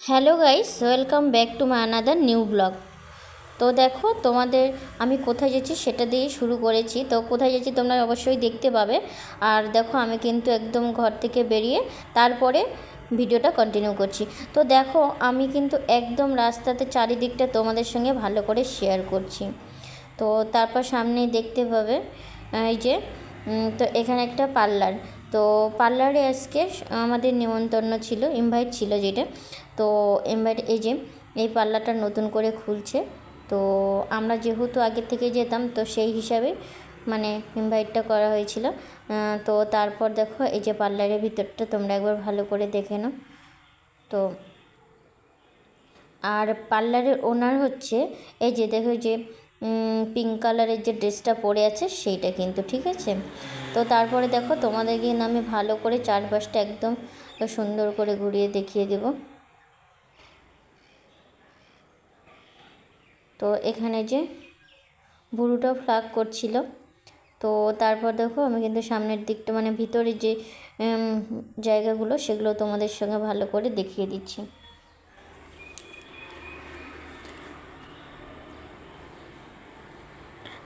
Hello guys, welcome back to my another new blog. তো দেখো তোমাদের আমি কোথায় যাচ্ছি সেটা দিয়ে শুরু করেছি। তো কোথায় যাচ্ছি তোমরা অবশ্যই দেখতে পাবে। আর দেখো আমি কিন্তু একদম ঘর থেকে বেরিয়ে তারপরে ভিডিওটা কন্টিনিউ করছি। তো দেখো আমি কিন্তু একদম রাস্তাতে চারিদিকটা তোমাদের সঙ্গে ভালো করে শেয়ার করছি। তো তারপর সামনেই দেখতে পাবে এই যে তো এখানে একটা পার্লার। তো পার্লারে আজকে আমাদের নিমন্ত্রণ ছিল, ইনভাইট ছিল যেটা। তো ইনভাইট এই যে এই পার্লারটা নতুন করে খুলছে। তো আমরা যেহেতু আগে থেকে যেতাম তো সেই হিসাবে মানে ইনভাইটটা করা হয়েছিল। তো তারপর দেখো এই যে পার্লারের ভিতরটা তোমরা একবার ভালো করে দেখে নাও। তো আর পার্লারের ওনার হচ্ছে এই যে দেখো যে পিঙ্ক কালারের যে ড্রেসটা পরে আছে সেইটা কিন্তু, ঠিক আছে। তো তারপরে দেখো তোমাদেরকে আমি ভালো করে চারপাশটা একদম সুন্দর করে ঘুরিয়ে দেখিয়ে দেব। তো এখানে যে বুড়োটা ফ্লাগ করছিল। তো তারপর দেখো আমি কিন্তু সামনের দিকটা মানে ভিতরে যে জায়গাগুলো সেগুলো তোমাদের সঙ্গে ভালো করে দেখিয়ে দিচ্ছি।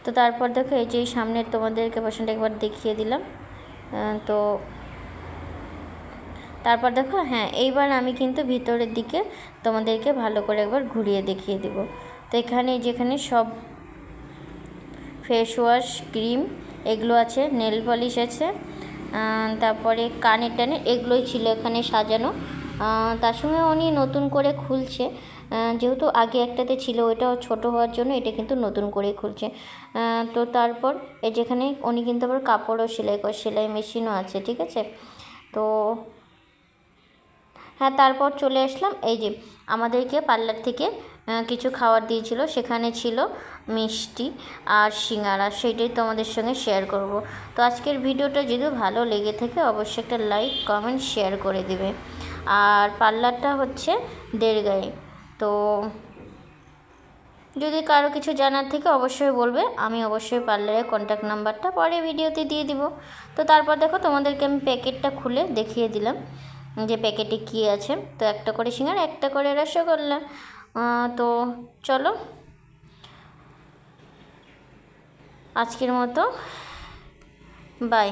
তো তারপর দেখো এই যে সামনের তোমাদেরকে পোর্শনটা একবার দেখিয়ে দিলাম। তো তারপর দেখো হ্যাঁ এইবার আমি কিন্তু ভিতরের দিকে তোমাদেরকে ভালো করে একবার ঘুরিয়ে দেখিয়ে দেব। তো এখানে যেখানে সব ফেস ওয়াশ, ক্রিম এগুলো আছে, নেল পলিশ আছে, তারপরে কানের টানে এগুলোই ছিল এখানে সাজানো। তার সঙ্গে উনি নতুন করে খুলছে, যেহেতু আগে একটাতে ছিল ওইটাও ছোট হওয়ার জন্য এটা কিন্তু নতুন করে খুলছে। তো তারপর এই যেখানে উনি কিন্তু আবার কাপড়ও সেলাই মেশিনও আছে, ঠিক আছে। তো হ্যাঁ তারপর চলে আসলাম এই যে আমাদেরকে পার্লার থেকে কিছু খাবার দিয়েছিল, সেখানে ছিল মিষ্টি আর সিঙ্গারা, সেইটাই তোমাদের সঙ্গে শেয়ার করব। তো আজকের ভিডিওটা যদি ভালো লেগে থাকে অবশ্যই একটা লাইক কমেন্ট শেয়ার করে দেবে। আর পার্লারটা হচ্ছে দেড়গাঁয়ে। তো যদি কারো কিছু জানার থেকে অবশ্যই বলবে, আমি অবশ্যই পার্লারের কন্ট্যাক্ট নাম্বারটা পরে ভিডিওতে দিয়ে দিব। তো তারপর দেখো তোমাদেরকে আমি প্যাকেটটা খুলে দেখিয়ে দিলাম যে প্যাকেটে কী আছে। তো একটা করে সিঙ্গারা, একটা করে রসগোল্লা। তো চলো আজকের মতো বাই।